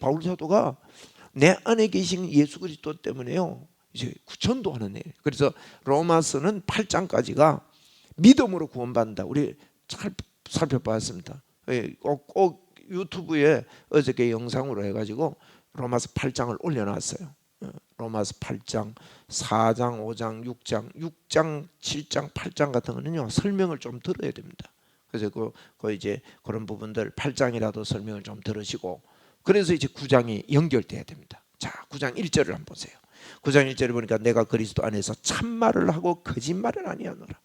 바울 사도가 내 안에 계신 예수 그리스도 때문에요 이제 전도하는 애. 그래서 로마서는 8장까지가 믿음으로 구원받는다. 우리 잘 살펴봤습니다. 꼭 유튜브에 어저께 영상으로 해가지고 로마서 8장을 올려놨어요. 로마서 8장, 4장, 5장, 6장, 7장, 8장 같은 거는요 설명을 좀 들어야 됩니다. 그래서 그 이제 그런 부분들 8장이라도 설명을 좀 들으시고, 그래서 이제 9장이 연결돼야 됩니다. 자, 9장 1절을 한번 보세요. 9장 1절을 보니까 내가 그리스도 안에서 참말을 하고 거짓말을 아니하노라.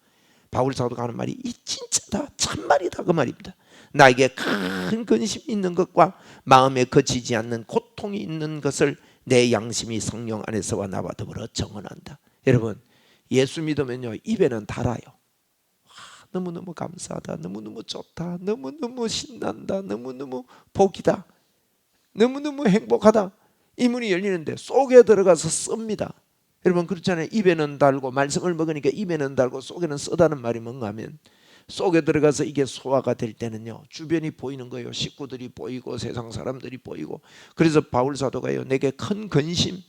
바울 사도가 하는 말이 이 진짜다, 참말이다 그 말입니다. 나에게 큰 근심이 있는 것과 마음에 거치지 않는 고통이 있는 것을 내 양심이 성령 안에서와 나와 더불어 정언한다. 여러분, 예수 믿으면요 입에는 달아요. 너무너무 감사하다, 너무너무 좋다, 너무너무 신난다, 너무너무 복이다, 너무너무 행복하다, 이 문이 열리는데 속에 들어가서 씁니다. 여러분 그렇잖아요. 입에는 달고 말씀을 먹으니까 입에는 달고 속에는 쓰다는 말이 뭔가 하면, 속에 들어가서 이게 소화가 될 때는요 주변이 보이는 거예요. 식구들이 보이고 세상 사람들이 보이고. 그래서 바울 사도가요 내게 큰 근심,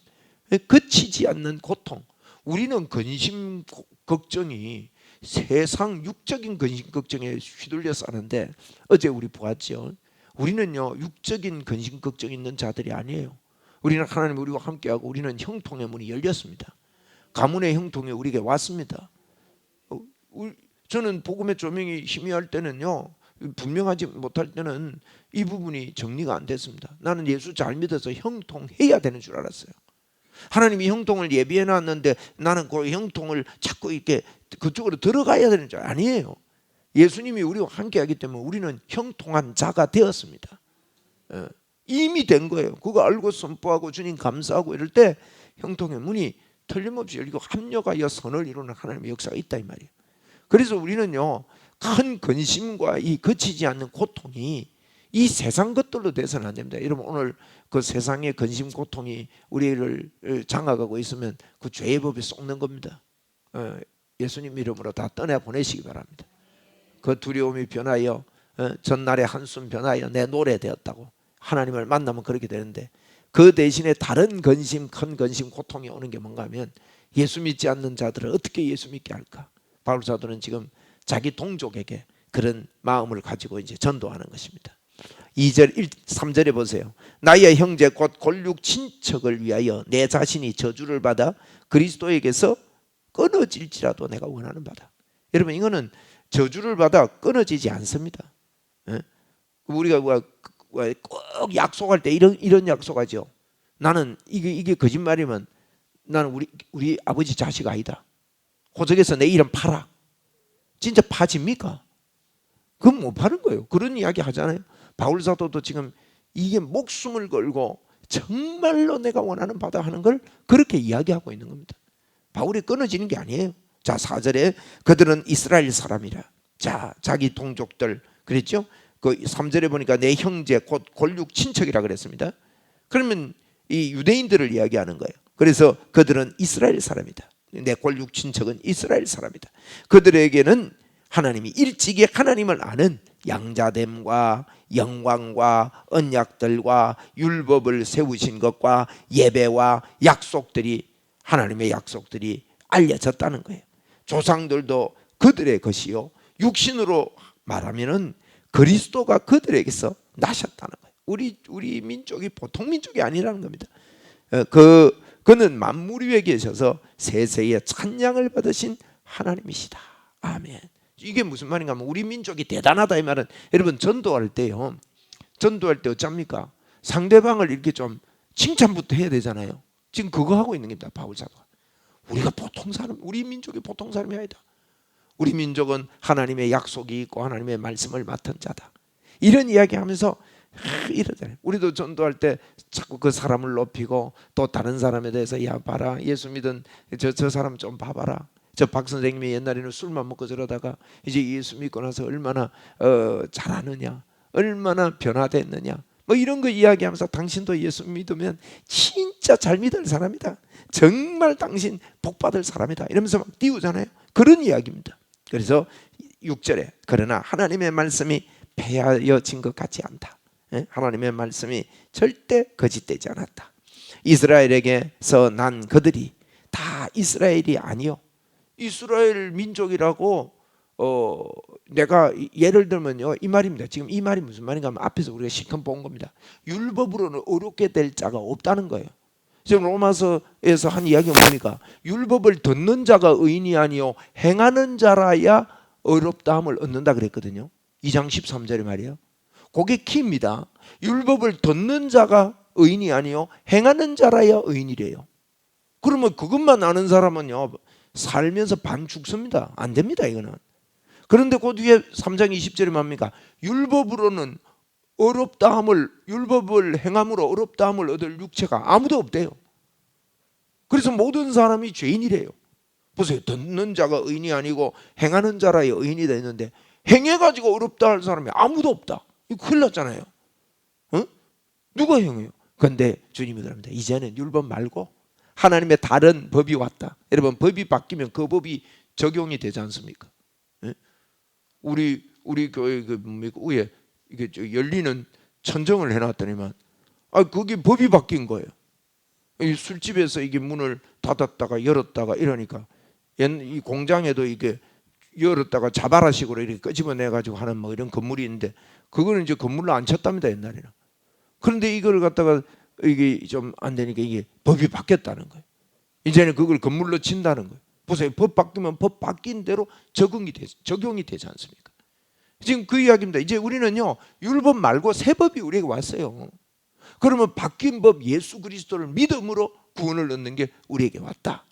그치지 않는 고통. 우리는 근심 걱정이 세상 육적인 근심 걱정에 휘둘려 사는데, 어제 우리 보았죠. 우리는요 육적인 근심 걱정 있는 자들이 아니에요. 우리는 하나님 우리와 함께하고 우리는 형통의 문이 열렸습니다. 가문의 형통이 우리에게 왔습니다. 저는 복음의 조명이 희미할 때는요, 분명하지 못할 때는 이 부분이 정리가 안 됐습니다. 나는 예수 잘 믿어서 형통해야 되는 줄 알았어요. 하나님이 형통을 예비해 놨는데 나는 그 형통을 자꾸 이렇게 그쪽으로 들어가야 되는 줄 아니에요. 예수님이 우리와 함께하기 때문에 우리는 형통한 자가 되었습니다. 이미 된 거예요. 그거 알고 선포하고 주님 감사하고 이럴 때 형통의 문이 틀림없이 열리고 합력하여 선을 이루는 하나님의 역사가 있다 이 말이에요. 그래서 우리는요 큰 근심과 이 거치지 않는 고통이 이 세상 것들로 돼서는 안 됩니다. 여러분 오늘 그 세상의 근심 고통이 우리를 장악하고 있으면 그 죄의 법에 속는 겁니다. 예수님 이름으로 다 떠내보내시기 바랍니다. 그 두려움이 변하여 전날의 한숨 변하여 내 노래 되었다고. 하나님을 만나면 그렇게 되는데, 그 대신에 다른 근심, 큰 근심, 고통이 오는 게 뭔가 하면 예수 믿지 않는 자들을 어떻게 예수 믿게 할까? 바울 사도는 지금 자기 동족에게 그런 마음을 가지고 이제 전도하는 것입니다. 2절, 3절에 보세요. 나의 형제 곧 골육 친척을 위하여 내 자신이 저주를 받아 그리스도에게서 끊어질지라도 내가 원하는 바다. 여러분 이거는 저주를 받아 끊어지지 않습니다. 우리가 꼭 약속할 때 이런 약속하죠. 나는 이게 거짓말이면 나는 우리 아버지 자식 아니다. 호적에서 내 이름 팔아. 진짜 파집니까? 그건 못 파는 거예요. 그런 이야기 하잖아요. 바울 사도도 지금 이게 목숨을 걸고 정말로 내가 원하는 바다 하는 걸 그렇게 이야기하고 있는 겁니다. 바울이 끊어지는 게 아니에요. 자 4절에 그들은 이스라엘 사람이라. 자 자기 동족들 그랬죠. 그 3절에 보니까 내 형제 곧 골육 친척이라 그랬습니다. 그러면 이 유대인들을 이야기하는 거예요. 그래서 그들은 이스라엘 사람이다. 내 골육 친척은 이스라엘 사람이다. 그들에게는 하나님이 일찍이 하나님을 아는 양자됨과 영광과 언약들과 율법을 세우신 것과 예배와 약속들이, 하나님의 약속들이 알려졌다는 거예요. 조상들도 그들의 것이요 육신으로 말하면은 그리스도가 그들에게서 나셨다는 거예요. 우리 민족이 보통 민족이 아니라는 겁니다. 그는 만물 위에 계셔서 세세의 찬양을 받으신 하나님이시다. 아멘. 이게 무슨 말인가 하면 우리 민족이 대단하다 이 말은, 여러분 전도할 때요, 전도할 때 어쩝니까? 상대방을 이렇게 좀 칭찬부터 해야 되잖아요. 지금 그거 하고 있는 겁니다. 바울 사도가. 우리가 보통 사람, 우리 민족이 보통 사람이 아니다. 우리 민족은 하나님의 약속이 있고 하나님의 말씀을 맡은 자다. 이런 이야기하면서 이러잖아요. 우리도 전도할 때 자꾸 그 사람을 높이고 또 다른 사람에 대해서 야 봐라, 예수 믿은 저 사람 좀 봐봐라. 저 박 선생님이 옛날에는 술만 먹고 저러다가 이제 예수 믿고 나서 얼마나 잘하느냐, 얼마나 변화됐느냐, 뭐 이런 거 이야기하면서 당신도 예수 믿으면 진짜 잘 믿을 사람이다. 정말 당신 복 받을 사람이다. 이러면서 막 띄우잖아요. 그런 이야기입니다. 그래서 6절에 그러나 하나님의 말씀이 폐하여진 것 같지 않다. 하나님의 말씀이 절대 거짓되지 않았다. 이스라엘에게서 난 그들이 다 이스라엘이 아니요. 이스라엘 민족이라고 내가 예를 들면요, 이 말입니다. 지금 이 말이 무슨 말인가 하면 앞에서 우리가 실컷 본 겁니다. 율법으로는 어렵게 될 자가 없다는 거예요. 지금 로마서에서 한 이야기가 뭡니까? 율법을 듣는 자가 의인이 아니요 행하는 자라야 어렵다함을 얻는다 그랬거든요. 2장 13절의 말이에요. 그게 키입니다. 율법을 듣는 자가 의인이 아니요 행하는 자라야 의인이래요. 그러면 그것만 아는 사람은요 살면서 반 죽습니다. 안 됩니다 이거는. 그런데 그 뒤에 3장 20절에 뭡니까? 율법으로는 율법을 행함으로 어렵다함을 얻을 육체가 아무도 없대요. 그래서 모든 사람이 죄인이래요. 보세요. 듣는 자가 의인이 아니고 행하는 자라야 의인이 되는데 행해가지고 어렵다 할 사람이 아무도 없다. 이거 큰일 났잖아요. 누가 행해요? 그런데 주님이 그럽니다. 이제는 율법 말고 하나님의 다른 법이 왔다. 여러분 법이 바뀌면 그 법이 적용이 되지 않습니까? 우리 교회 위에 이게 열리는 천정을 해놨더니만 그게 법이 바뀐 거예요. 이 술집에서 이게 문을 닫았다가 열었다가 이러니까 이 공장에도 이게 열었다가 자바라식으로 이렇게 끄집어내 가지고 하는 뭐 이런 건물이 있는데 그거는 이제 건물로 안 쳤답니다 옛날에는. 그런데 이걸 갖다가 이게 좀 안 되니까 이게 법이 바뀌었다는 거예요. 이제는 그걸 건물로 친다는 거예요. 보세요. 법 바뀌면 법 바뀐 대로 적용이 되지 않습니까? 지금 그 이야기입니다. 이제 우리는요 율법 말고 새 법이 우리에게 왔어요. 그러면 바뀐 법 예수 그리스도를 믿음으로 구원을 얻는 게 우리에게 왔다.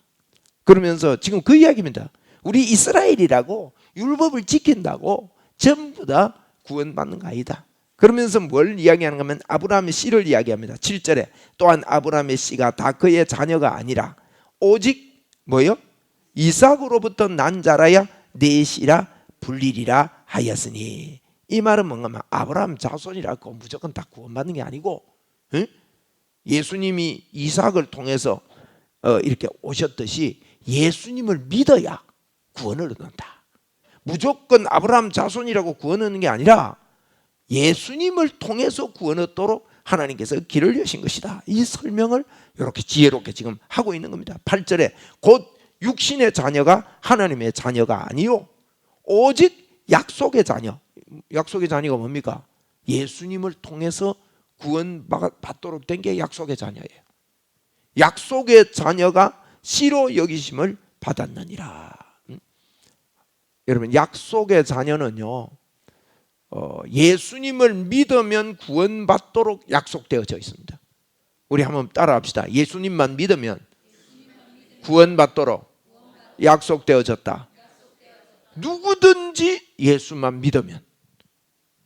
그러면서 지금 그 이야기입니다. 우리 이스라엘이라고 율법을 지킨다고 전부 다 구원받는 거 아니다. 그러면서 뭘 이야기하는가 하면 아브라함의 씨를 이야기합니다. 7절에 또한 아브라함의 씨가 다 그의 자녀가 아니라 오직 뭐요? 이삭으로부터 난 자라야 내 씨라 불리리라 하였으니. 이 말은 뭔가 하면 아브라함 자손이라고 무조건 다 구원받는 게 아니고 예수님이 이삭을 통해서 이렇게 오셨듯이 예수님을 믿어야 구원을 얻는다. 무조건 아브라함 자손이라고 구원 얻는 게 아니라 예수님을 통해서 구원 얻도록 하나님께서 길을 여신 것이다. 이 설명을 이렇게 지혜롭게 지금 하고 있는 겁니다. 8절에 곧 육신의 자녀가 하나님의 자녀가 아니요 오직 약속의 자녀. 약속의 자녀가 뭡니까? 예수님을 통해서 구원받도록 된 게 약속의 자녀예요. 약속의 자녀가 씨로 여기심을 받았느니라. 여러분 약속의 자녀는요 예수님을 믿으면 구원받도록 약속되어져 있습니다. 우리 한번 따라합시다. 예수님만 믿으면 구원받도록 약속되어졌다. 누구든지 예수만 믿으면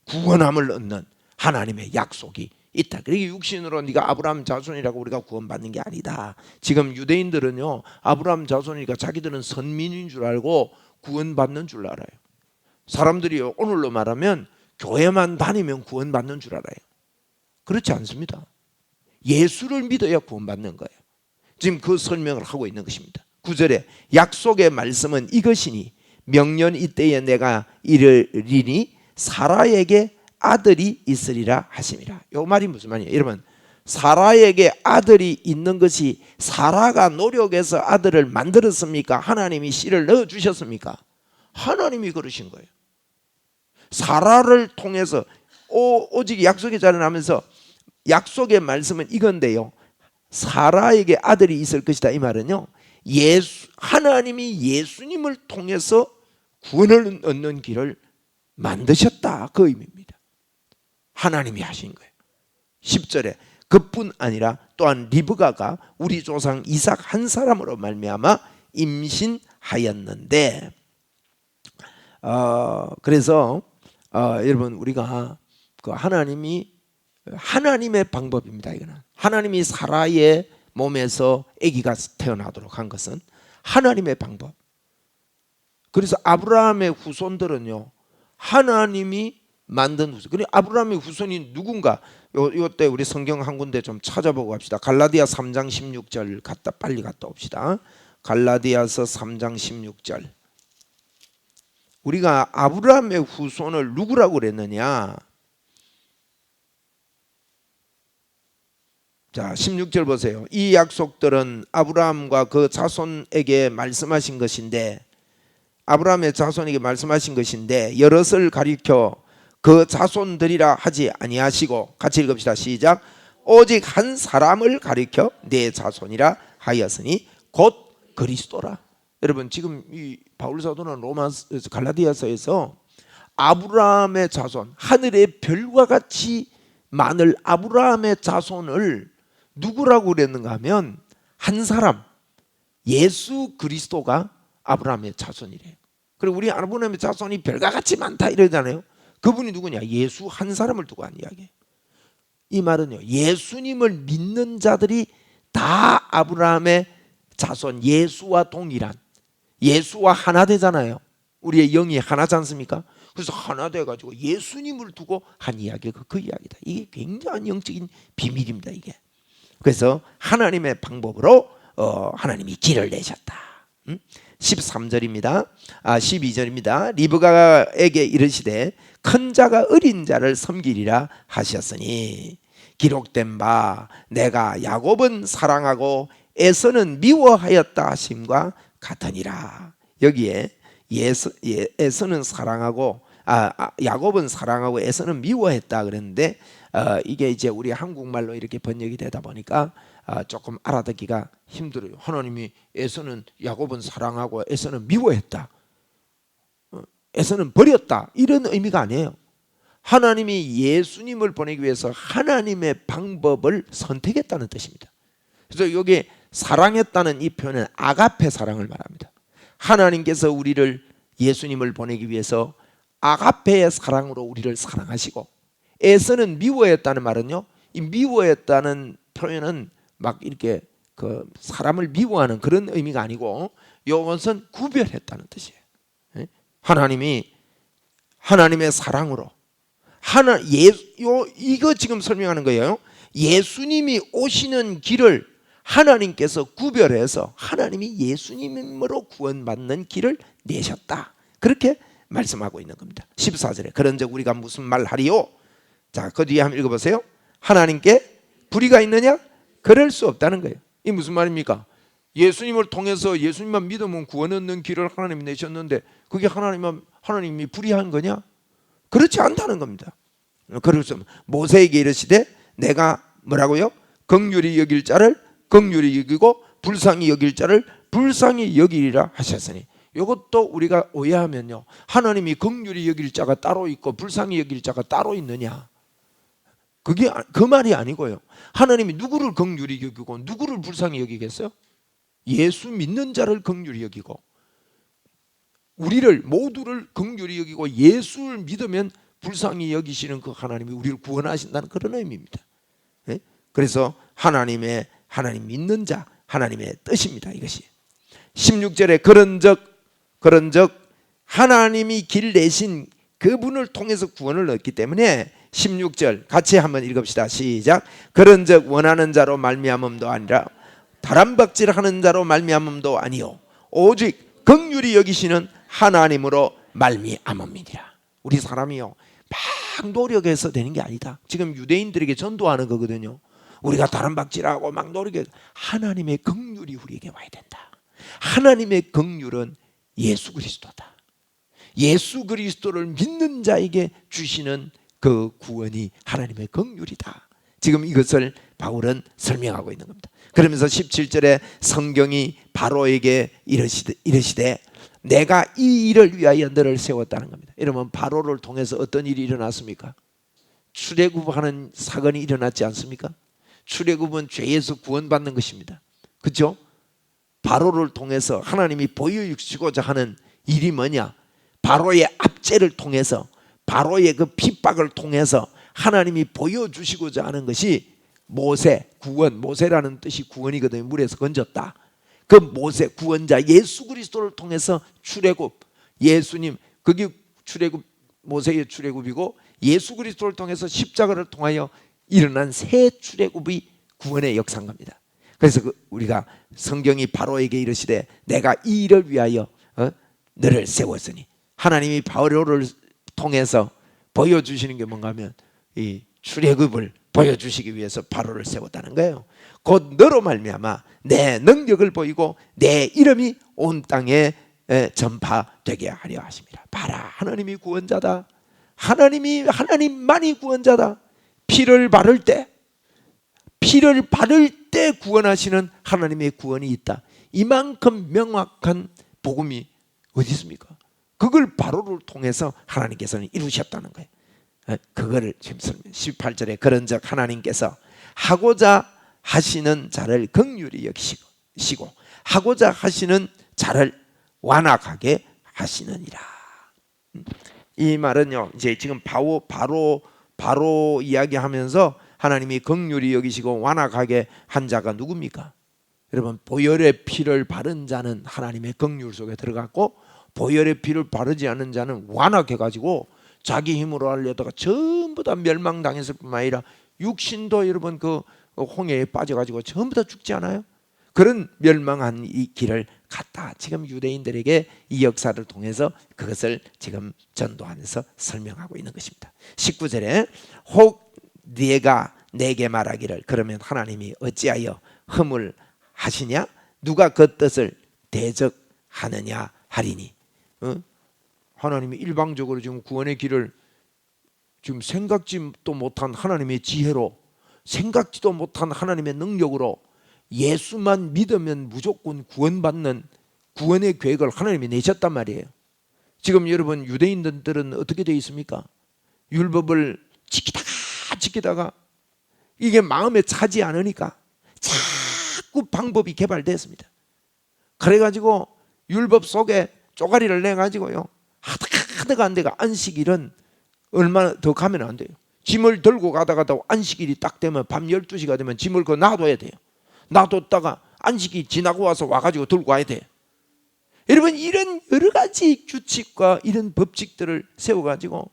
구원함을 얻는 하나님의 약속이 있다. 그러니까 육신으로 네가 아브라함 자손이라고 우리가 구원받는 게 아니다. 지금 유대인들은요 아브라함 자손이니까 자기들은 선민인 줄 알고 구원받는 줄 알아요. 사람들이 오늘로 말하면 교회만 다니면 구원받는 줄 알아요. 그렇지 않습니다. 예수를 믿어야 구원받는 거예요. 지금 그 설명을 하고 있는 것입니다. 9절에 약속의 말씀은 이것이니 명년 이때에 내가 이르리니 사라에게 아들이 있으리라 하심이라. 이 말이 무슨 말이에요? 여러분 사라에게 아들이 있는 것이 사라가 노력해서 아들을 만들었습니까? 하나님이 씨를 넣어주셨습니까? 하나님이 그러신 거예요. 사라를 통해서 오직 약속의 자를 하면서 약속의 말씀은 이건데요 사라에게 아들이 있을 것이다. 이 말은요 하나님이 예수님을 통해서 구원을 얻는 길을 만드셨다 그 의미입니다. 하나님이 하신 거예요. 10절에 그뿐 아니라 또한 리브가가 우리 조상 이삭 한 사람으로 말미암아 임신하였는데 그래서 여러분 우리가 그 하나님의 방법입니다. 이거는 하나님이 사라의 몸에서 아기가 태어나도록 한 것은 하나님의 방법. 그래서 아브라함의 후손들은요 하나님이 만든 후손. 그리고 아브라함의 후손이 누군가? 이때 우리 성경 한 군데 좀 찾아보고 합시다. 갈라디아 3장 16절 빨리 갔다 옵시다. 갈라디아서 3장 16절. 우리가 아브라함의 후손을 누구라고 그랬느냐? 자, 16절 보세요. 이 약속들은 아브라함과 그 자손에게 말씀하신 것인데, 아브라함의 자손에게 말씀하신 것인데 여럿을 가리켜 그 자손들이라 하지 아니하시고, 같이 읽읍시다. 시작. 오직 한 사람을 가리켜 내 자손이라 하였으니 곧 그리스도라. 여러분, 지금 이 바울 사도는 갈라디아서에서 아브라함의 자손, 하늘의 별과 같이 많을 아브라함의 자손을 누구라고 그랬는가 하면 한 사람, 예수 그리스도가 아브라함의 자손이래요. 그리고 우리 아브라함의 자손이 별과 같이 많다 이러잖아요. 그분이 누구냐? 예수 한 사람을 두고 한 이야기예요. 이 말은요, 예수님을 믿는 자들이 다 아브라함의 자손, 예수와 동일한, 예수와 하나 되잖아요. 우리의 영이 하나지 않습니까? 그래서 하나 돼가지고 예수님을 두고 한 이야기가 그 이야기다. 이게 굉장한 영적인 비밀입니다, 이게. 그래서 하나님의 방법으로 하나님이 길을 내셨다. 13절입니다. 12절입니다. 리브가에게 이르시되 큰 자가 어린 자를 섬기리라 하셨으니 기록된 바 내가 야곱은 사랑하고 에서는 미워하였다 하심과 같으니라. 여기에 에서는 사랑하고 야곱은 사랑하고 에서는 미워했다 그랬는데 이게 이제 우리 한국말로 이렇게 번역이 되다 보니까 조금 알아듣기가 힘들어요. 하나님이 에서는 야곱은 사랑하고 에서는 미워했다, 에서는 버렸다, 이런 의미가 아니에요. 하나님이 예수님을 보내기 위해서 하나님의 방법을 선택했다는 뜻입니다. 그래서 여기 사랑했다는 이 표현은 아가페 사랑을 말합니다. 하나님께서 우리를, 예수님을 보내기 위해서 아가페의 사랑으로 우리를 사랑하시고, 에서는 미워했다는 말은요, 이 미워했다는 표현은 막 이렇게 그 사람을 미워하는 그런 의미가 아니고 이것은 구별했다는 뜻이에요. 하나님이 하나님의 사랑으로 이거 지금 설명하는 거예요. 예수님이 오시는 길을 하나님께서 구별해서 하나님이 예수님으로 구원받는 길을 내셨다, 그렇게 말씀하고 있는 겁니다. 14절에 그런즉 우리가 무슨 말하리요? 자, 그 뒤에 한번 읽어보세요. 하나님께 불의가 있느냐? 그럴 수 없다는 거예요. 이 무슨 말입니까? 예수님을 통해서 예수님만 믿으면 구원 얻는 길을 하나님이 내셨는데 그게 하나님이 불의한 거냐? 그렇지 않다는 겁니다. 그래서 모세에게 이르시되 내가 뭐라고요? 긍휼히 여길 자를 긍휼히 여기고 불쌍히 여길 자를 불쌍히 여기리라 하셨으니, 이것도 우리가 오해하면요, 하나님이 긍휼히 여길 자가 따로 있고 불쌍히 여길 자가 따로 있느냐, 그게 그 말이 아니고요. 하나님이 누구를 긍휼히 여기고 누구를 불쌍히 여기겠어요? 예수 믿는 자를 긍휼히 여기고 우리를 모두를 긍휼히 여기고 예수를 믿으면 불쌍히 여기시는 그 하나님이 우리를 구원하신다는 그런 의미입니다. 그래서 하나님 믿는 자, 하나님의 뜻입니다, 이것이. 16절에 그런즉 하나님이 길 내신 그분을 통해서 구원을 얻기 때문에 16절 같이 한번 읽읍시다. 시작. 그런즉 원하는 자로 말미암음도 아니라 바람박질하는 자로 말미암음도 아니요 오직 긍휼히 여기시는 하나님으로 말미암음이니라. 우리 사람이요 막 노력해서 되는 게 아니다. 지금 유대인들에게 전도하는 거거든요. 우리가 바람박질하고 막 노력해서 하나님의 긍휼이 우리에게 와야 된다. 하나님의 긍휼은 예수 그리스도다. 예수 그리스도를 믿는 자에게 주시는 그 구원이 하나님의 긍휼이다. 지금 이것을 바울은 설명하고 있는 겁니다. 그러면서 17절에 성경이 바로에게 이르시되 내가 이 일을 위하여 너를 세웠다는 겁니다. 여러분, 바로를 통해서 어떤 일이 일어났습니까? 출애굽하는 사건이 일어났지 않습니까? 출애굽은 죄에서 구원받는 것입니다. 그렇죠? 바로를 통해서 하나님이 보여주시고자 하는 일이 뭐냐? 바로의 압제를 통해서, 바로의 그 핍박을 통해서 하나님이 보여주시고자 하는 것이 모세, 구원, 모세라는 뜻이 구원이거든요. 물에서 건졌다. 그 모세, 구원자 예수 그리스도를 통해서 출애굽, 예수님, 그게 출애굽, 모세의 출애굽이고 예수 그리스도를 통해서 십자가를 통하여 일어난 새 출애굽이 구원의 역사인 겁니다. 그래서 우리가 성경이 바로에게 이르시되 내가 이 일을 위하여 너를 세웠으니, 하나님이 바로를 통해서 보여주시는 게 뭔가 하면 이 출애굽을 보여주시기 위해서 바로를 세웠다는 거예요. 곧 너로 말미암아 내 능력을 보이고 내 이름이 온 땅에 전파되게 하려 하심이라. 봐라, 하나님이 구원자다. 하나님만이 구원자다. 피를 바를 때 구원하시는 하나님의 구원이 있다. 이만큼 명확한 복음이 어디 있습니까? 그걸 바로를 통해서 하나님께서는 이루셨다는 거예요. 그거를 지금 18절에 그런즉 하나님께서 하고자 하시는 자를 긍휼히 여기시고 하고자 하시는 자를 완악하게 하시느니라. 이 말은요, 이제 지금 바로 이야기하면서 하나님이 긍휼히 여기시고 완악하게 한 자가 누굽니까? 여러분, 보혈의 피를 바른 자는 하나님의 긍휼 속에 들어갔고, 보혈의 피를 바르지 않은 자는 완악해가지고 자기 힘으로 하려다가 전부 다 멸망당했을 뿐만 아니라 육신도 여러분 그 홍해에 빠져가지고 전부 다 죽지 않아요? 그런 멸망한 이 길을 갔다. 지금 유대인들에게 이 역사를 통해서 그것을 지금 전도하면서 설명하고 있는 것입니다. 19절에 혹 네가 내게 말하기를 그러면 하나님이 어찌하여 흠을 하시냐? 누가 그 뜻을 대적하느냐 하리니. 하나님이 일방적으로 지금 구원의 길을 지금 생각지도 못한 하나님의 지혜로, 생각지도 못한 하나님의 능력으로 예수만 믿으면 무조건 구원받는 구원의 계획을 하나님이 내셨단 말이에요. 지금 여러분 유대인들은 어떻게 되어 있습니까? 율법을 지키다가 이게 마음에 차지 않으니까 자꾸 방법이 개발됐습니다. 그래가지고 율법 속에 쪼가리를 내가지고요, 하다가 안 돼가 안식일은 얼마나 더 가면 안 돼요. 짐을 들고 가다가도 안식일이 딱 되면 밤 12시가 되면 짐을 그거 놔둬야 돼요. 놔뒀다가 안식이 지나고 와가지고 들고 와야 돼요. 여러분, 이런 여러 가지 규칙과 이런 법칙들을 세워가지고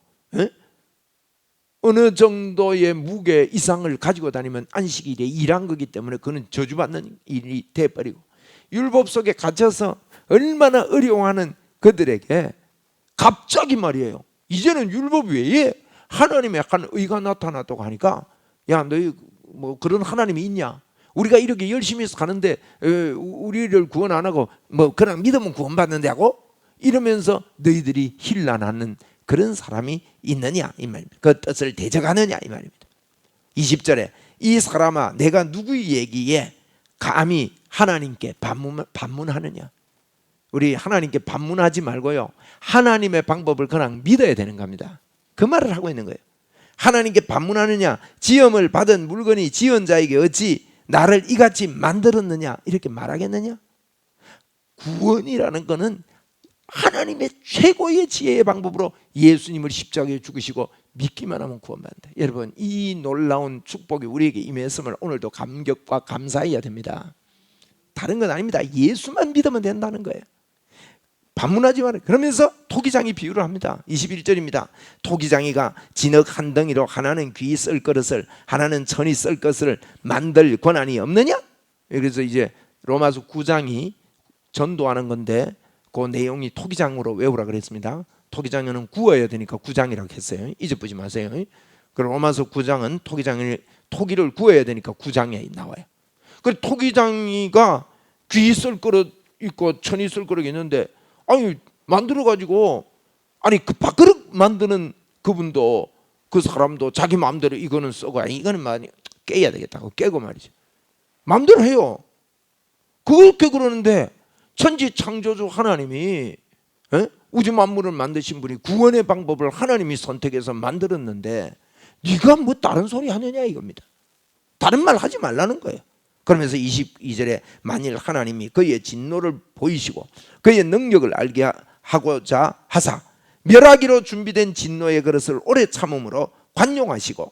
어느 정도의 무게 이상을 가지고 다니면 안식일에 일한 거기 때문에 그는 저주받는 일이 돼버리고, 율법 속에 갇혀서 얼마나 어려워하는 그들에게 갑자기 말이에요, 이제는 율법 외에 하나님의 한 의가 나타났다고 하니까, 야, 너희 뭐 그런 하나님이 있냐? 우리가 이렇게 열심히 사는데 우리를 구원 안 하고 뭐 그냥 믿으면 구원받는다고? 이러면서 너희들이 힐난하는 그런 사람이 있느냐 이 말입니다. 그 뜻을 대적하느냐 이 말입니다. 20절에 이 사람아 내가 누구의 얘기에 감히 하나님께 반문하느냐? 우리 하나님께 반문하지 말고요, 하나님의 방법을 그냥 믿어야 되는 겁니다. 그 말을 하고 있는 거예요. 하나님께 반문하느냐? 지음을 받은 물건이 지은 자에게 어찌 나를 이같이 만들었느냐 이렇게 말하겠느냐? 구원이라는 것은 하나님의 최고의 지혜의 방법으로 예수님을 십자가에 죽으시고 믿기만 하면 구원받는다. 여러분, 이 놀라운 축복이 우리에게 임했음을 오늘도 감격과 감사해야 됩니다. 다른 건 아닙니다. 예수만 믿으면 된다는 거예요. 반문하지 말아요. 그러면서 토기장이 비유를 합니다. 21절입니다. 토기장이가 진흙 한 덩이로 하나는 귀 쓸 그릇을 하나는 천이 쓸 것을 만들 권한이 없느냐? 그래서 이제 로마서 9장이 전도하는 건데 그 내용이 토기장으로 외우라 그랬습니다. 토기장은 구워야 되니까 구장이라고 했어요. 잊어보지 마세요. 그럼 로마서 9장은 토기를 구워야 되니까 구장에 나와요. 그 토기장이가 귀 쓸 그릇 있고 천이 쓸 그릇 있는데, 아니 만들어 가지고, 아니 그 밥그릇 만드는 그분도 그 사람도 자기 마음대로 이거는 써가 이거는 많이 깨야 되겠다고 깨고 말이죠. 마음대로 해요. 그렇게 그러는데 천지 창조주 하나님이 우주 만물을 만드신 분이 구원의 방법을 하나님이 선택해서 만들었는데 네가 뭐 다른 소리 하느냐 이겁니다. 다른 말 하지 말라는 거예요. 그러면서 22절에 만일 하나님이 그의 진노를 보이시고 그의 능력을 알게 하고자 하사 멸하기로 준비된 진노의 그릇을 오래 참음으로 관용하시고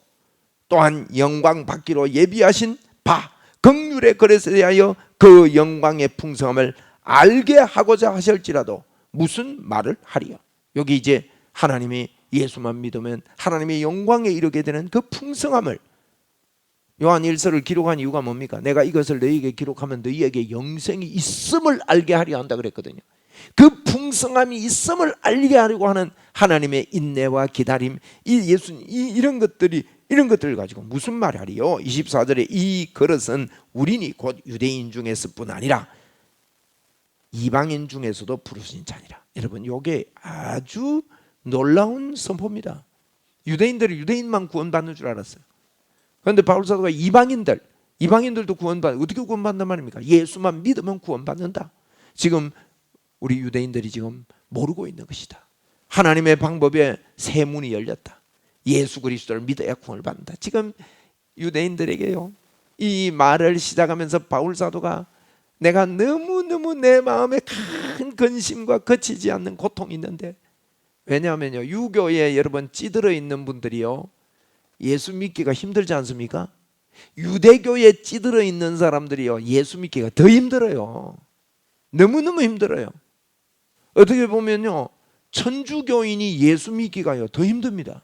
또한 영광 받기로 예비하신 바 긍휼의 그릇에 대하여 그 영광의 풍성함을 알게 하고자 하실지라도 무슨 말을 하리요? 여기 이제 하나님이 예수만 믿으면 하나님의 영광에 이르게 되는 그 풍성함을, 요한 1서를 기록한 이유가 뭡니까? 내가 이것을 너희에게 기록하면 너희에게 영생이 있음을 알게 하려 한다 그랬거든요. 그 풍성함이 있음을 알게 하려고 하는 하나님의 인내와 기다림, 이 예수님 이런 것들이 이런 것들을 가지고 무슨 말하리요? 24절에 이 그릇은 우리니 곧 유대인 중에서 뿐 아니라 이방인 중에서도 부르신 자니라. 여러분, 이게 아주 놀라운 선포입니다. 유대인들이 유대인만 구원받는 줄 알았어요. 그런데 바울 사도가 이방인들도 구원받는, 어떻게 구원받는 말입니까? 예수만 믿으면 구원받는다. 지금 우리 유대인들이 지금 모르고 있는 것이다. 하나님의 방법에 새 문이 열렸다. 예수 그리스도를 믿어야 구원을 받는다. 지금 유대인들에게요, 이 말을 시작하면서 바울 사도가 내가 너무너무 내 마음에 큰 근심과 거치지 않는 고통이 있는데, 왜냐하면요, 유교에 여러분 찌들어 있는 분들이요, 예수 믿기가 힘들지 않습니까? 유대교에 찌들어 있는 사람들이요, 예수 믿기가 더 힘들어요. 너무너무 힘들어요. 어떻게 보면요, 천주교인이 예수 믿기가요 더 힘듭니다.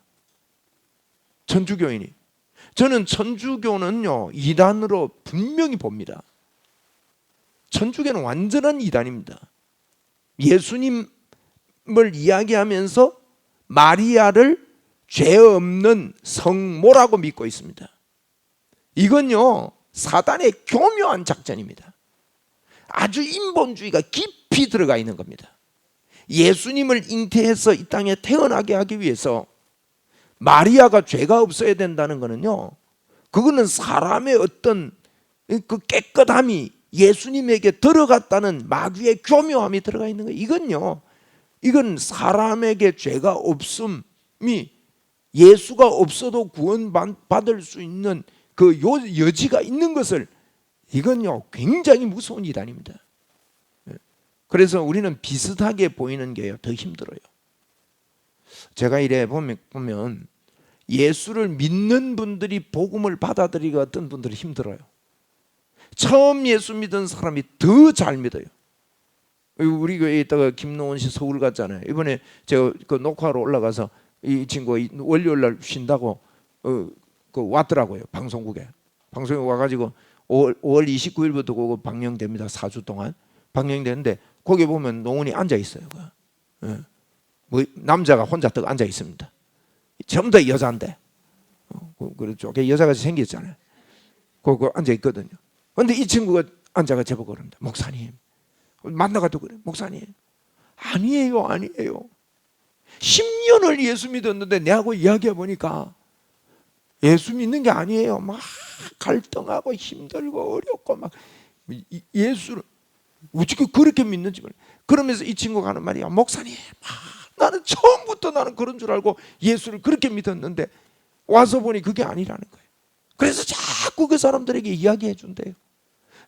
천주교인이. 저는 천주교는요 이단으로 분명히 봅니다. 천주교는 완전한 이단입니다. 예수님을 이야기하면서 마리아를 죄 없는 성모라고 믿고 있습니다. 이건요 사단의 교묘한 작전입니다. 아주 인본주의가 깊이 들어가 있는 겁니다. 예수님을 잉태해서 이 땅에 태어나게 하기 위해서 마리아가 죄가 없어야 된다는 거는요, 그거는 사람의 어떤 그 깨끗함이 예수님에게 들어갔다는 마귀의 교묘함이 들어가 있는 거예요. 이건 사람에게 죄가 없음이 예수가 없어도 구원받을 수 있는 그 여지가 있는 것을, 이건요 굉장히 무서운 이단입니다. 그래서 우리는 비슷하게 보이는 게요 더 힘들어요. 제가 이래 보면 예수를 믿는 분들이 복음을 받아들이기 어떤 분들이 힘들어요. 처음 예수 믿은 사람이 더 잘 믿어요. 우리 교회에 있다가 김노원 씨 서울 갔잖아요. 이번에 제가 그 녹화로 올라가서 이 친구가 월요일 날 쉰다고 그 왔더라고요. 방송에 와가지고 5월 29일부터 그거 방영됩니다. 4주 동안 방영되는데, 거기 보면 노원이 앉아 있어요. 뭐 남자가 혼자 딱 앉아 있습니다. 전부 다 여자인데, 그렇죠. 여자같이 생겼잖아요. 거기 앉아 있거든요. 그런데 이 친구가 앉아가 제보고 그럽니다. 목사님, 만나가도 그래. 목사님, 아니에요. 10년을 예수 믿었는데 내하고 이야기해 보니까 예수 믿는 게 아니에요. 막 갈등하고 힘들고 어렵고 막 예수를 어떻게 그렇게 믿는지 몰라요. 그러면서 이 친구가 하는 말이야. 목사님, 나는 처음부터 나는 그런 줄 알고 예수를 그렇게 믿었는데 와서 보니 그게 아니라는 거예요. 그래서 자꾸 그 사람들에게 이야기해 준대요.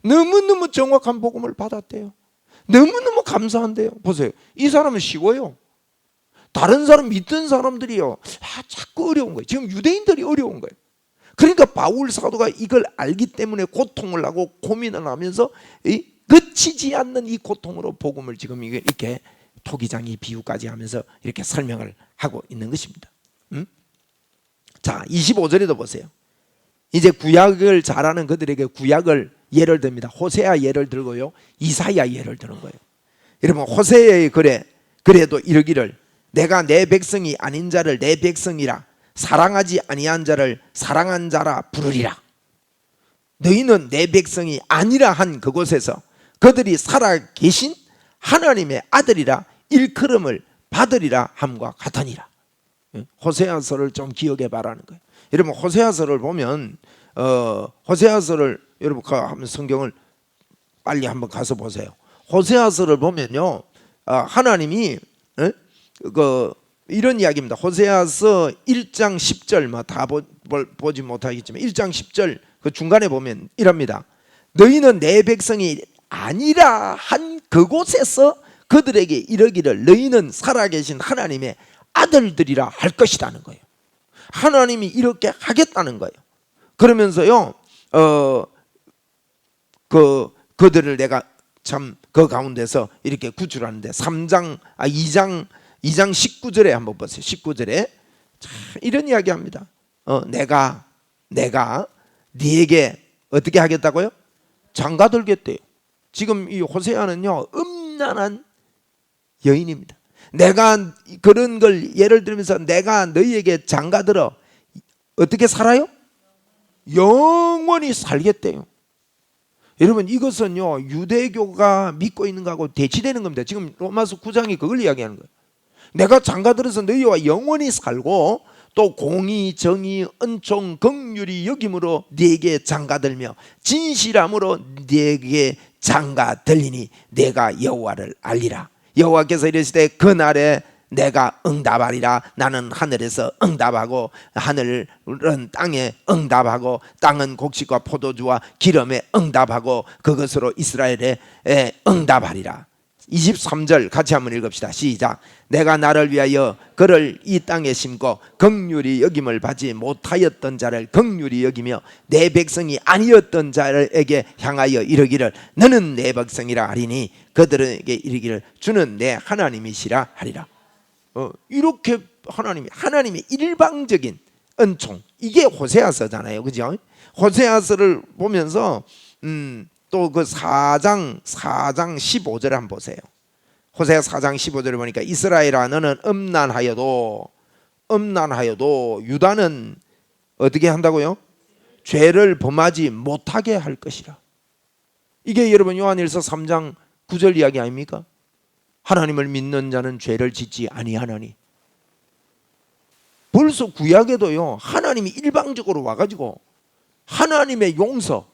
너무너무 정확한 복음을 받았대요. 너무너무 감사한데요. 보세요, 이 사람은 쉬워요. 다른 사람 믿던 사람들이요 자꾸 어려운 거예요. 지금 유대인들이 어려운 거예요. 그러니까 바울 사도가 이걸 알기 때문에 고통을 하고 고민을 하면서 그치지 않는 이 고통으로 복음을 지금 이렇게 토기장이 비유까지 하면서 이렇게 설명을 하고 있는 것입니다. 자, 25절에도 보세요. 이제 구약을 잘하는 그들에게 구약을 예를 듭니다. 호세아 예를 들고요, 이사야 예를 드는 거예요. 여러분, 호세아의 그래도 이르기를 내가 내 백성이 아닌 자를 내 백성이라, 사랑하지 아니한 자를 사랑한 자라 부르리라. 너희는 내 백성이 아니라 한 그곳에서 그들이 살아 계신 하나님의 아들이라 일컬음을 받으리라 함과 같으니라. 호세아서를 좀 기억해 봐라는 거예요. 여러분, 호세아서를 보면 호세아서를 여러분 한번 성경을 빨리 한번 가서 보세요. 호세아서를 보면요, 하나님이 이런 이야기입니다. 호세아서 1장 10절 다 보지 못하겠지만 1장 10절 그 중간에 보면 이럽니다. 너희는 내 백성이 아니라 한 그곳에서 그들에게 이르기를 너희는 살아계신 하나님의 아들들이라 할 것이라는 거예요. 하나님이 이렇게 하겠다는 거예요. 그러면서요 그들을 내가 참 그 가운데서 이렇게 구출하는데 2장 19절에 한번 보세요. 19절에 이런 이야기합니다. 내가 네에게 어떻게 하겠다고요? 장가들겠대요. 지금 이 호세아는요 음란한 여인입니다. 내가 그런 걸 예를 들면서 내가 너희에게 장가들어 어떻게 살아요? 영원히 살겠대요. 여러분 이것은요 유대교가 믿고 있는 거하고 대치되는 겁니다. 지금 로마서 9장이 그걸 이야기하는 거예요. 내가 장가들어서 너희와 영원히 살고 또 공의, 정의, 은총, 긍휼이 여김으로 네게 장가들며 진실함으로 네게 장가들리니 내가 여호와를 알리라. 여호와께서 이르시되 그날에 내가 응답하리라. 나는 하늘에서 응답하고 하늘은 땅에 응답하고 땅은 곡식과 포도주와 기름에 응답하고 그것으로 이스라엘에 응답하리라. 23절 같이 한번 읽읍시다. 시작. 내가 나를 위하여 그를 이 땅에 심고 긍휼히 여김을 받지 못하였던 자를 긍휼히 여기며 내 백성이 아니었던 자에게 향하여 이르기를 너는 내 백성이라 하리니 그들에게 이르기를 주는 내 하나님이시라 하리라. 이렇게 하나님의 일방적인 은총, 이게 호세아서잖아요, 그죠? 호세아서를 보면서 또 그 4장 15절을 한번 보세요. 호세아 4장 15절을 보니까 이스라엘아 너는 음란하여도 유다는 어떻게 한다고요? 죄를 범하지 못하게 할 것이라. 이게 여러분 요한일서 3장 9절 이야기 아닙니까? 하나님을 믿는 자는 죄를 짓지 아니하나니. 벌써 구약에도요 하나님이 일방적으로 와가지고 하나님의 용서,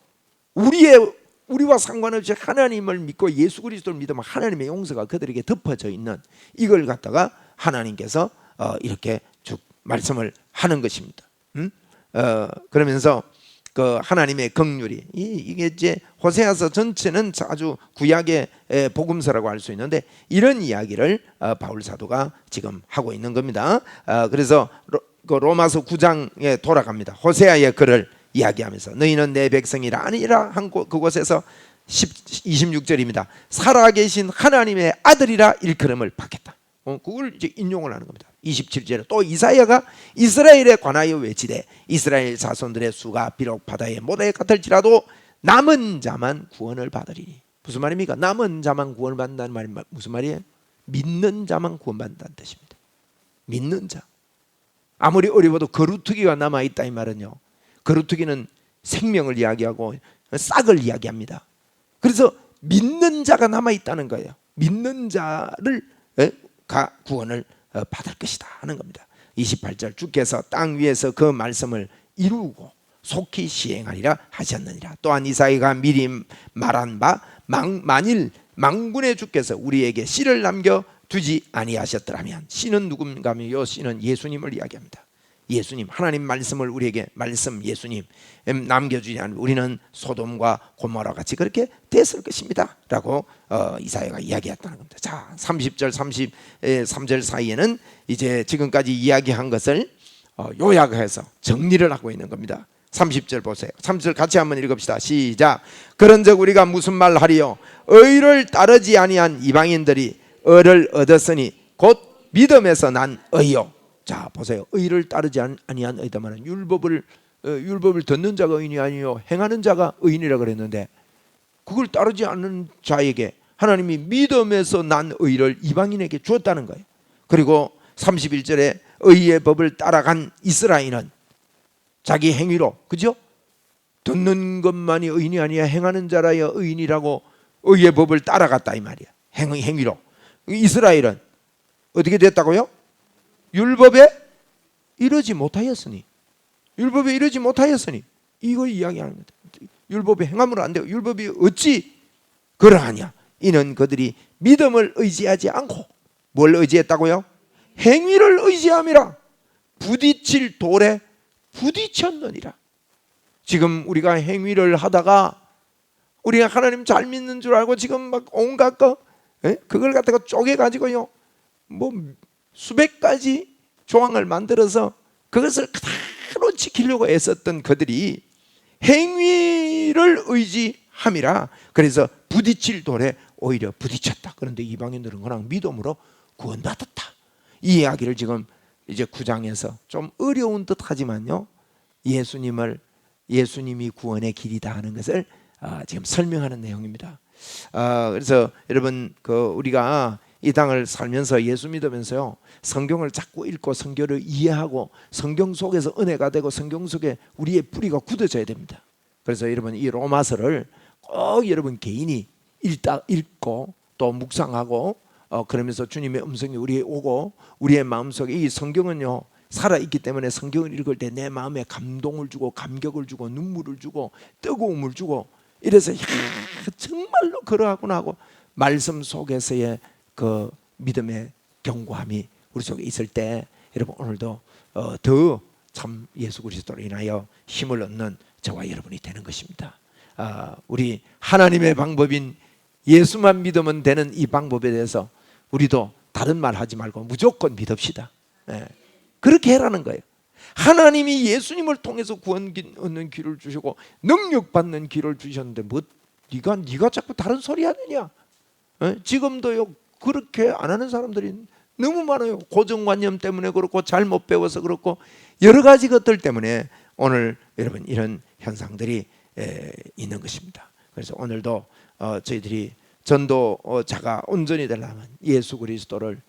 우리와 상관없이 하나님을 믿고 예수 그리스도를 믿으면 하나님의 용서가 그들에게 덮어져 있는 이걸 갖다가 하나님께서 이렇게 쭉 말씀을 하는 것입니다. 그러면서 그 하나님의 긍휼이 이게 이제 호세아서 전체는 아주 구약의 복음서라고 할 수 있는데 이런 이야기를 바울 사도가 지금 하고 있는 겁니다. 그래서 로마서 9장에 돌아갑니다. 호세아의 글을 이야기하면서 너희는 내 백성이라 아니라 한 그곳에서 26절입니다. 살아계신 하나님의 아들이라 일컬음을 받겠다. 그걸 이제 인용을 하는 겁니다. 27절에 또 이사야가 이스라엘에 관하여 외치되 이스라엘 자손들의 수가 비록 바다의 모래 같을지라도 남은 자만 구원을 받으리니. 무슨 말입니까? 남은 자만 구원을 받는다는 말이 무슨 말이에요? 믿는 자만 구원받는다는 뜻입니다. 믿는 자. 아무리 어려워도 거루투기가 남아있다 이 말은요, 거루투기는 생명을 이야기하고 싹을 이야기합니다. 그래서 믿는 자가 남아있다는 거예요. 믿는 자를 구원을 받을 것이다 하는 겁니다. 28절 주께서 땅 위에서 그 말씀을 이루고 속히 시행하리라 하셨느니라. 또한 이사야가 미리 말한 바 만일 만군의 주께서 우리에게 씨를 남겨두지 아니하셨더라면. 씨는 누군가 하면 이 씨는 예수님을 이야기합니다. 예수님, 하나님 말씀을 우리에게 예수님 남겨주지 않으면 우리는 소돔과 고모라 같이 그렇게 됐을 것입니다 라고 이사야가 이야기했다는 겁니다. 자, 30절 33절 사이에는 이제 지금까지 이야기한 것을 요약해서 정리를 하고 있는 겁니다. 30절 보세요. 30절 같이 한번 읽읍시다. 시작. 그런즉 우리가 무슨 말 하리요? 의를 따르지 아니한 이방인들이 의를 얻었으니 곧 믿음에서 난 의요. 자 보세요. 의를 따르지 아니한 의다 말은 율법을 듣는 자가 의인이 아니요 행하는 자가 의인이라 그랬는데 그걸 따르지 않는 자에게 하나님이 믿음에서 난 의를 이방인에게 주었다는 거예요. 그리고 31절에 의의 법을 따라간 이스라엘은 자기 행위로, 그죠? 듣는 것만이 의인이 아니야 행하는 자라야 의인이라고 의의 법을 따라갔다 이 말이야. 행위로. 이스라엘은 어떻게 됐다고요? 율법에 이르지 못하였으니 이거 이야기하는 거다. 율법에 행함으로 안 되고 율법이 어찌 그러하냐. 이는 그들이 믿음을 의지하지 않고 뭘 의지했다고요? 행위를 의지함이라. 부딪힐 돌에 부딪혔느니라. 지금 우리가 행위를 하다가 우리가 하나님 잘 믿는 줄 알고 지금 막 온갖 그걸 갖다가 쪼개가지고요 뭐 수백 가지 조항을 만들어서 그것을 그대로 지키려고 애썼던 그들이 행위를 의지함이라. 그래서 부딪힐 돌에 오히려 부딪혔다. 그런데 이방인들은 그냥 믿음으로 구원받았다. 이 이야기를 지금 이제 9장에서 좀 어려운 듯 하지만요 예수님이 구원의 길이다 하는 것을 지금 설명하는 내용입니다. 그래서 여러분 우리가 이 땅을 살면서 예수 믿으면서요, 성경을 자꾸 읽고 성경을 이해하고 성경 속에서 은혜가 되고 성경 속에 우리의 뿌리가 굳어져야 됩니다. 그래서 여러분 이 로마서를 꼭 여러분 개인이 읽고 또 묵상하고 그러면서 주님의 음성이 우리에 오고 우리의 마음속에 이 성경은요 살아있기 때문에 성경을 읽을 때 내 마음에 감동을 주고 감격을 주고 눈물을 주고 뜨거움을 주고 이래서 정말로 그러하구나 하고 말씀 속에서의 그 믿음의 견고함이 우리 속에 있을 때 여러분 오늘도 더 참 예수 그리스도로 인하여 힘을 얻는 저와 여러분이 되는 것입니다. 우리 하나님의 방법인 예수만 믿으면 되는 이 방법에 대해서 우리도 다른 말 하지 말고 무조건 믿읍시다. 그렇게 해라는 거예요. 하나님이 예수님을 통해서 구원 얻는 길을 주시고 능력받는 길을 주셨는데 뭐 네가 자꾸 다른 소리 하느냐? 지금도요 그렇게 안 하는 사람들이 너무 많아요. 고정관념 때문에 그렇고 잘못 배워서 그렇고 여러 가지 것들 때문에 오늘 여러분 이런 현상들이 있는 것입니다. 그래서 오늘도 저희들이 전도자가 온전히 되려면 예수 그리스도를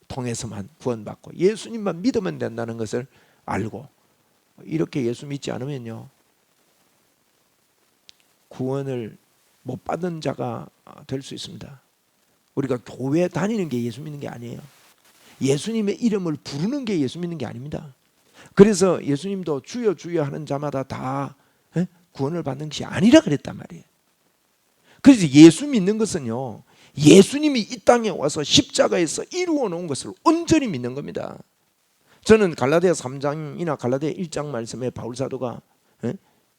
통해서만 구원받고 예수님만 믿으면 된다는 것을 알고 이렇게 예수 믿지 않으면요 구원을 못 받은 자가 될 수 있습니다. 우리가 교회 다니는 게 예수 믿는 게 아니에요. 예수님의 이름을 부르는 게 예수 믿는 게 아닙니다. 그래서 예수님도 주여 주여 하는 자마다 다 구원을 받는 것이 아니라 그랬단 말이에요. 그래서 예수 믿는 것은요 예수님이 이 땅에 와서 십자가에서 이루어 놓은 것을 온전히 믿는 겁니다. 저는 갈라디아 3장이나 갈라디아 1장 말씀에 바울사도가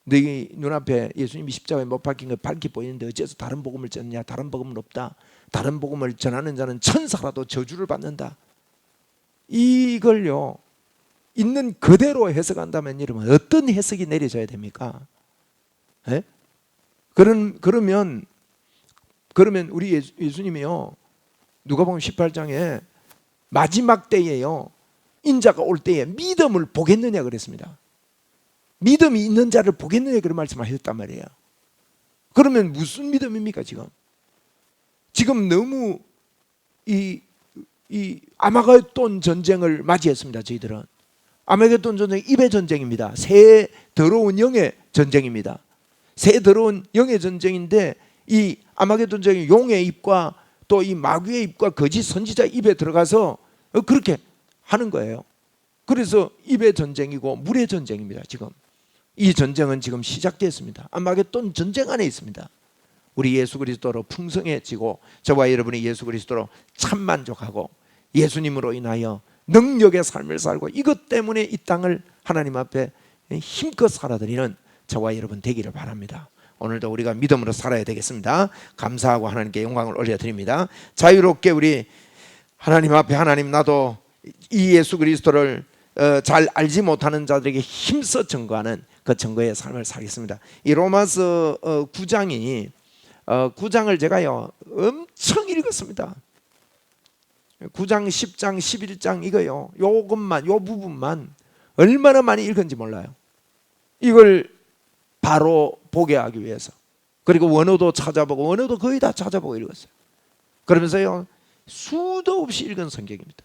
너희 눈앞에 예수님이 십자가에 못 박힌 거 밝게 보이는데 어째서 다른 복음을 전느냐? 다른 복음은 없다. 다른 복음을 전하는 자는 천사라도 저주를 받는다. 이걸요 있는 그대로 해석한다면 여러분 어떤 해석이 내려져야 됩니까? 그러면 우리 예수님이요 누가복음 18장에 마지막 때에요 인자가 올 때에 믿음을 보겠느냐 그랬습니다. 믿음이 있는 자를 보겠느냐 그런 말씀을 하셨단 말이에요. 그러면 무슨 믿음입니까? 지금 너무 이 아마겟돈 전쟁을 맞이했습니다. 저희들은 아마겟돈 전쟁 입의 전쟁입니다. 새 더러운 영의 전쟁입니다. 새 더러운 영의 전쟁인데 이 아마겟돈 전쟁이 용의 입과 또 이 마귀의 입과 거짓 선지자 입에 들어가서 그렇게 하는 거예요. 그래서 입의 전쟁이고 물의 전쟁입니다. 지금 이 전쟁은 지금 시작됐습니다. 아마겟돈 전쟁 안에 있습니다. 우리 예수 그리스도로 풍성해지고 저와 여러분이 예수 그리스도로 참 만족하고 예수님으로 인하여 능력의 삶을 살고 이것 때문에 이 땅을 하나님 앞에 힘껏 살아드리는 저와 여러분 되기를 바랍니다. 오늘도 우리가 믿음으로 살아야 되겠습니다. 감사하고 하나님께 영광을 올려드립니다. 자유롭게 우리 하나님 앞에 하나님 나도 이 예수 그리스도를 잘 알지 못하는 자들에게 힘써 증거하는 그 증거의 삶을 살겠습니다. 이 로마서 9장이 9장을 제가요 엄청 읽었습니다. 9장, 10장, 11장 이거요 요것만 요 부분만 얼마나 많이 읽은지 몰라요. 이걸 바로 보게 하기 위해서 그리고 원어도 찾아보고 원어도 거의 다 찾아보고 읽었어요. 그러면서요 수도 없이 읽은 성경입니다.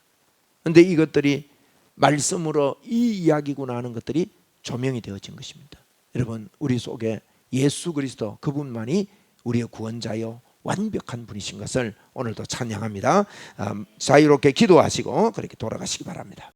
그런데 이것들이 말씀으로 이 이야기구나 하는 것들이 조명이 되어진 것입니다. 여러분 우리 속에 예수 그리스도 그분만이 우리의 구원자요 완벽한 분이신 것을 오늘도 찬양합니다. 자유롭게 기도하시고 그렇게 돌아가시기 바랍니다.